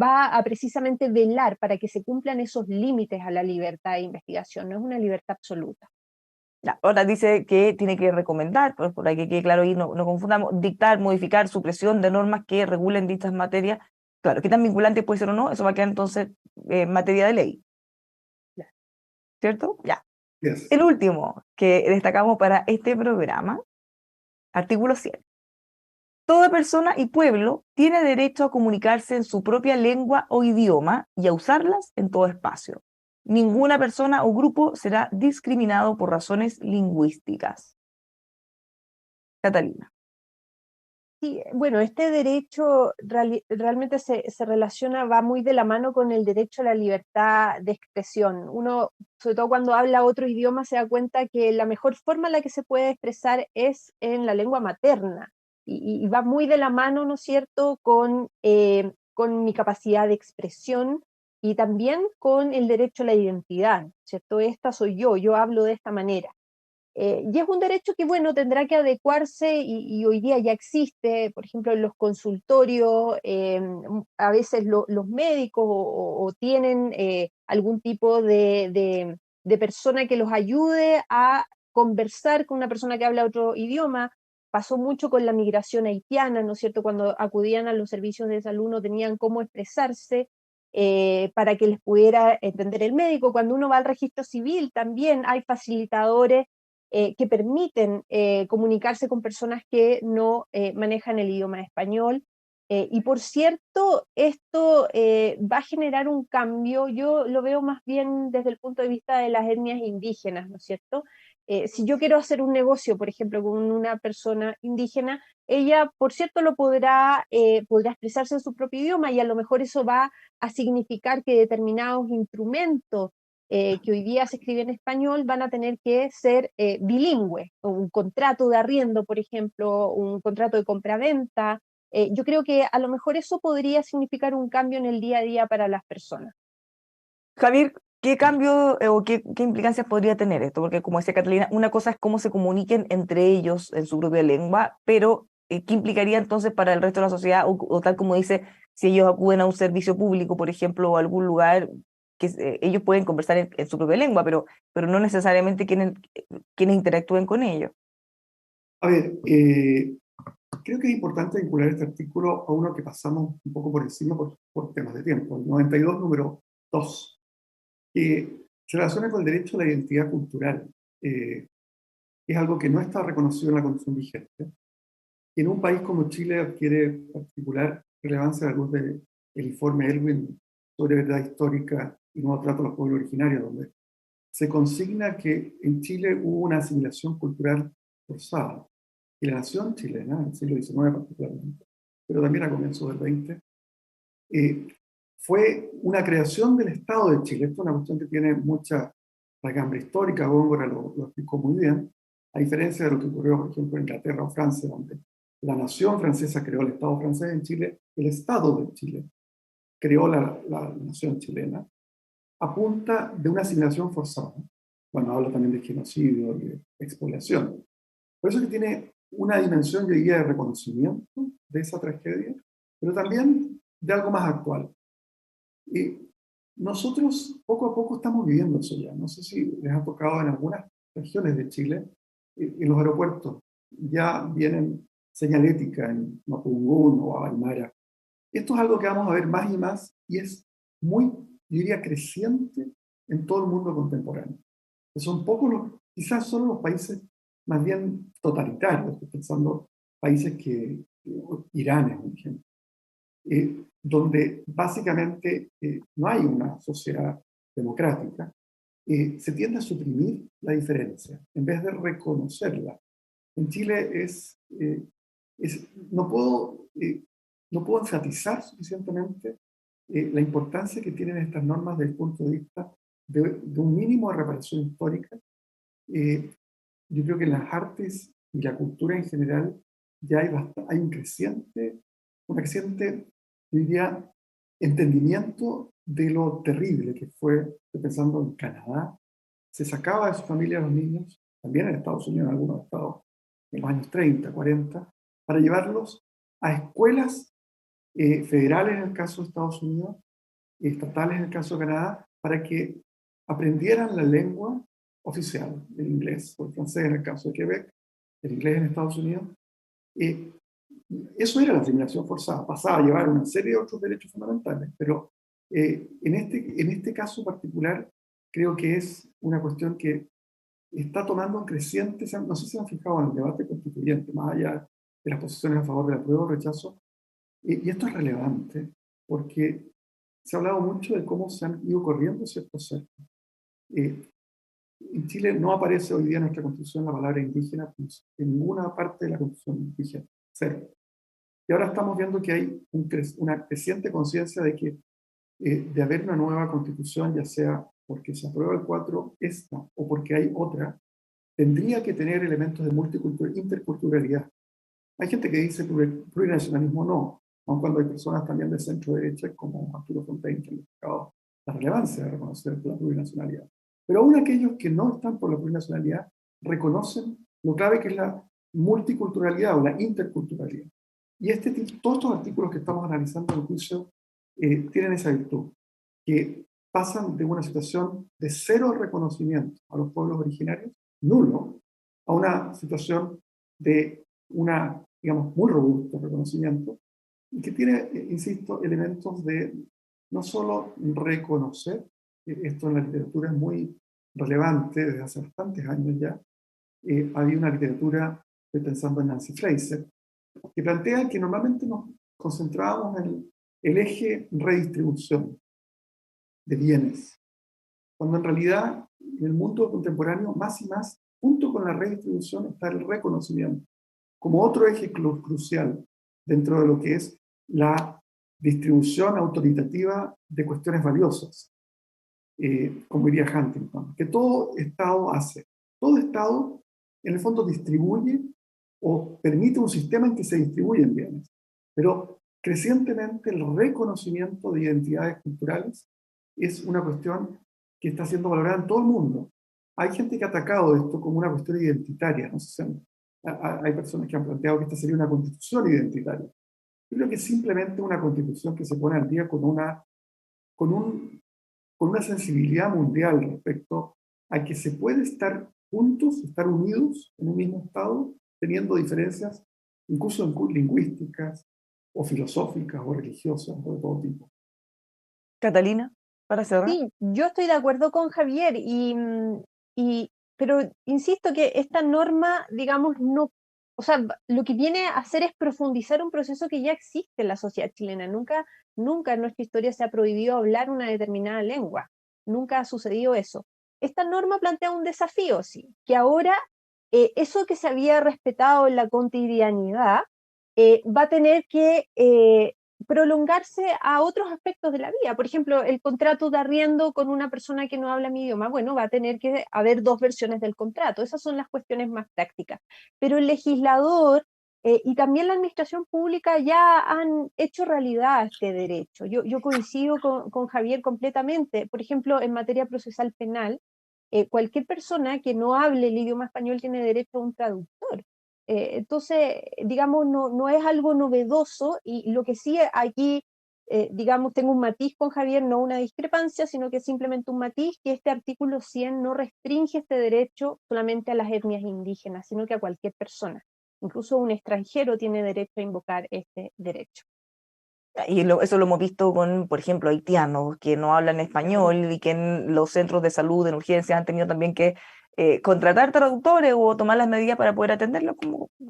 va a precisamente velar para que se cumplan esos límites a la libertad de investigación, no es una libertad absoluta. Ahora dice que tiene que recomendar, pues por ahí que quede claro y no confundamos, dictar, modificar, supresión de normas que regulen dichas materias. Claro, qué tan vinculante puede ser o no, eso va a quedar entonces en materia de ley. Ya. ¿Cierto? Ya. Yes. El último que destacamos para este programa, artículo 100. Toda persona y pueblo tiene derecho a comunicarse en su propia lengua o idioma y a usarlas en todo espacio. Ninguna persona o grupo será discriminado por razones lingüísticas. Catalina. Sí, bueno, este derecho realmente se relaciona, va muy de la mano con el derecho a la libertad de expresión. Uno, sobre todo cuando habla otro idioma, se da cuenta que la mejor forma en la que se puede expresar es en la lengua materna. Y va muy de la mano, ¿no es cierto?, con mi capacidad de expresión y también con el derecho a la identidad, ¿cierto? Esta soy yo hablo de esta manera. Y es un derecho que, bueno, tendrá que adecuarse y hoy día ya existe, por ejemplo, en los consultorios, a veces los médicos o tienen algún tipo de persona que los ayude a conversar con una persona que habla otro idioma. Pasó mucho con la migración haitiana, ¿no es cierto? Cuando acudían a los servicios de salud no tenían cómo expresarse, para que les pudiera entender el médico. Cuando uno va al registro civil también hay facilitadores que permiten comunicarse con personas que no manejan el idioma español. Y por cierto, esto va a generar un cambio, yo lo veo más bien desde el punto de vista de las etnias indígenas, ¿no es cierto? Si yo quiero hacer un negocio, por ejemplo, con una persona indígena, ella, por cierto, podrá expresarse en su propio idioma y a lo mejor eso va a significar que determinados instrumentos que hoy día se escriben en español van a tener que ser bilingües, un contrato de arriendo, por ejemplo, un contrato de compraventa. Yo creo que a lo mejor eso podría significar un cambio en el día a día para las personas. Javier, ¿qué cambio o qué implicancias podría tener esto? Porque como decía Catalina, una cosa es cómo se comuniquen entre ellos en su propia lengua, pero ¿qué implicaría entonces para el resto de la sociedad? O tal como dice, si ellos acuden a un servicio público, por ejemplo, o a algún lugar, que ellos pueden conversar en su propia lengua, pero no necesariamente quienes interactúen con ellos. A ver, creo que es importante vincular este artículo a uno que pasamos un poco por encima por temas de tiempo, el 92, número 2, que se relaciona con el derecho a la identidad cultural. Es algo que no está reconocido en la Constitución vigente. Y en un país como Chile adquiere particular relevancia a la luz del informe Elwin sobre verdad histórica y nuevo trato a los pueblos originarios, donde se consigna que en Chile hubo una asimilación cultural forzada. Y la nación chilena, en el siglo XIX particularmente, pero también a comienzos del XX, fue una creación del Estado de Chile. Esto es una cuestión que tiene mucha raigambre histórica, Góngora lo explicó muy bien, a diferencia de lo que ocurrió, por ejemplo, en Inglaterra o Francia, donde la nación francesa creó el Estado francés. En Chile, el Estado de Chile creó la nación chilena a punta de una asimilación forzada. Bueno, habla también de genocidio y de expoliación. Por eso que tiene una dimensión, yo diría, de reconocimiento de esa tragedia, pero también de algo más actual. Y nosotros poco a poco estamos viviendo eso ya. No sé si les ha tocado en algunas regiones de Chile, en los aeropuertos, ya vienen señalética en Mapudungún o Aymara. Esto es algo que vamos a ver más y más y es muy, yo diría, creciente en todo el mundo contemporáneo. Son pocos quizás solo los países más bien totalitarios, estoy pensando países Irán, por ejemplo, donde básicamente no hay una sociedad democrática, se tiende a suprimir la diferencia en vez de reconocerla. En Chile no puedo enfatizar suficientemente la importancia que tienen estas normas desde el punto de vista de un mínimo de reparación histórica. Yo creo que en las artes y la cultura en general ya hay una creciente, yo diría, entendimiento de lo terrible que fue, estoy pensando en Canadá, se sacaba de su familia a los niños, también en Estados Unidos, en algunos estados, en los años 30, 40, para llevarlos a escuelas federales en el caso de Estados Unidos, estatales en el caso de Canadá, para que aprendieran la lengua oficial, el inglés o el francés en el caso de Quebec, el inglés en Estados Unidos. Eso era la asimilación forzada, pasaba a llevar una serie de otros derechos fundamentales, pero en este caso particular creo que es una cuestión que está tomando un creciente, no sé si se han fijado en el debate constituyente, más allá de las posiciones a favor de la prueba o rechazo, y esto es relevante porque se ha hablado mucho de cómo se han ido corriendo ciertos cercos. En Chile no aparece hoy día en nuestra Constitución la palabra indígena en ninguna parte de la Constitución vigente, cero. Y ahora estamos viendo que hay una creciente conciencia de que de haber una nueva Constitución, ya sea porque se aprueba el 4 esta o porque hay otra, tendría que tener elementos de interculturalidad. Hay gente que dice plurinacionalismo no, aun cuando hay personas también de centro derecha como Arturo Fontaine que han destacado la relevancia de reconocer la plurinacionalidad. Pero aún aquellos que no están por la plurinacionalidad reconocen lo clave que es la multiculturalidad o la interculturalidad. Y todos estos artículos que estamos analizando en el juicio tienen esa virtud, que pasan de una situación de cero reconocimiento a los pueblos originarios, nulo, a una situación de digamos, muy robusto reconocimiento, y que tiene, insisto, elementos de no solo reconocer, esto en la literatura es muy relevante desde hace bastantes años ya. Había una literatura, estoy pensando en Nancy Fraser, que plantea que normalmente nos concentrábamos en el eje redistribución de bienes, cuando en realidad en el mundo contemporáneo más y más, junto con la redistribución, está el reconocimiento, como otro eje crucial dentro de lo que es la distribución autoritativa de cuestiones valiosas, como diría Huntington, que todo Estado hace. Todo Estado, en el fondo, distribuye o permite un sistema en que se distribuyen bienes, pero crecientemente el reconocimiento de identidades culturales es una cuestión que está siendo valorada en todo el mundo. Hay gente que ha atacado esto como una cuestión identitaria, no sé si hay personas que han planteado que esta sería una constitución identitaria. Yo creo que es simplemente una constitución que se pone al día con una sensibilidad mundial respecto a que se puede estar juntos, estar unidos en un mismo Estado, teniendo diferencias incluso lingüísticas o filosóficas o religiosas o de todo tipo. Catalina, para cerrar. Sí, yo estoy de acuerdo con Javier, pero insisto que esta norma, digamos, no, o sea, lo que viene a hacer es profundizar un proceso que ya existe en la sociedad chilena. Nunca en nuestra historia se ha prohibido hablar una determinada lengua. Nunca ha sucedido eso. Esta norma plantea un desafío, sí, que ahora eso que se había respetado en la cotidianidad va a tener que prolongarse a otros aspectos de la vida. Por ejemplo, el contrato de arriendo con una persona que no habla mi idioma, bueno, va a tener que haber dos versiones del contrato. Esas son las cuestiones más prácticas. Pero el legislador y también la administración pública ya han hecho realidad este derecho. Yo coincido con Javier completamente. Por ejemplo, en materia procesal penal, cualquier persona que no hable el idioma español tiene derecho a un traductor. Entonces, digamos, no es algo novedoso, y lo que sí aquí, digamos, tengo un matiz con Javier, no una discrepancia, sino que simplemente un matiz, que este artículo 100 no restringe este derecho solamente a las etnias indígenas, sino que a cualquier persona. Incluso un extranjero tiene derecho a invocar este derecho. Y eso lo hemos visto con, por ejemplo, haitianos que no hablan español y que en los centros de salud, en urgencias, han tenido también que contratar traductores o tomar las medidas para poder atenderlo.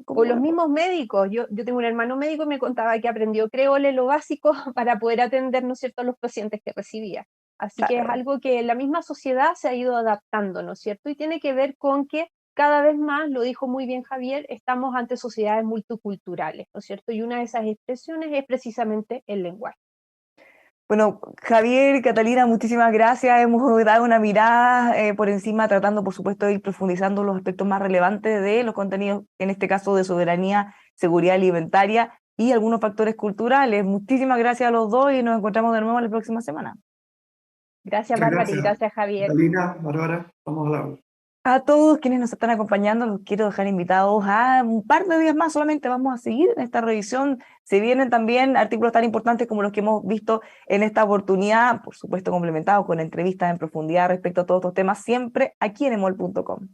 O los mismos médicos. Yo tengo un hermano médico y me contaba que aprendió creole, lo básico, para poder atender, ¿no es cierto?, a los pacientes que recibía. Así que es algo que la misma sociedad se ha ido adaptando, ¿no es cierto? Y tiene que ver con que cada vez más, lo dijo muy bien Javier, estamos ante sociedades multiculturales, ¿no es cierto? Y una de esas expresiones es precisamente el lenguaje. Bueno, Javier, Catalina, muchísimas gracias. Hemos dado una mirada por encima, tratando, por supuesto, de ir profundizando los aspectos más relevantes de los contenidos, en este caso de soberanía, seguridad alimentaria y algunos factores culturales. Muchísimas gracias a los dos y nos encontramos de nuevo la próxima semana. Gracias, Muchas Bárbara, y gracias, gracias, Javier. Catalina, Bárbara, vamos a hablar. A todos quienes nos están acompañando, los quiero dejar invitados a un par de días más. Solamente vamos a seguir en esta revisión. Se vienen también artículos tan importantes como los que hemos visto en esta oportunidad, por supuesto complementados con entrevistas en profundidad respecto a todos estos temas, siempre aquí en emol.com.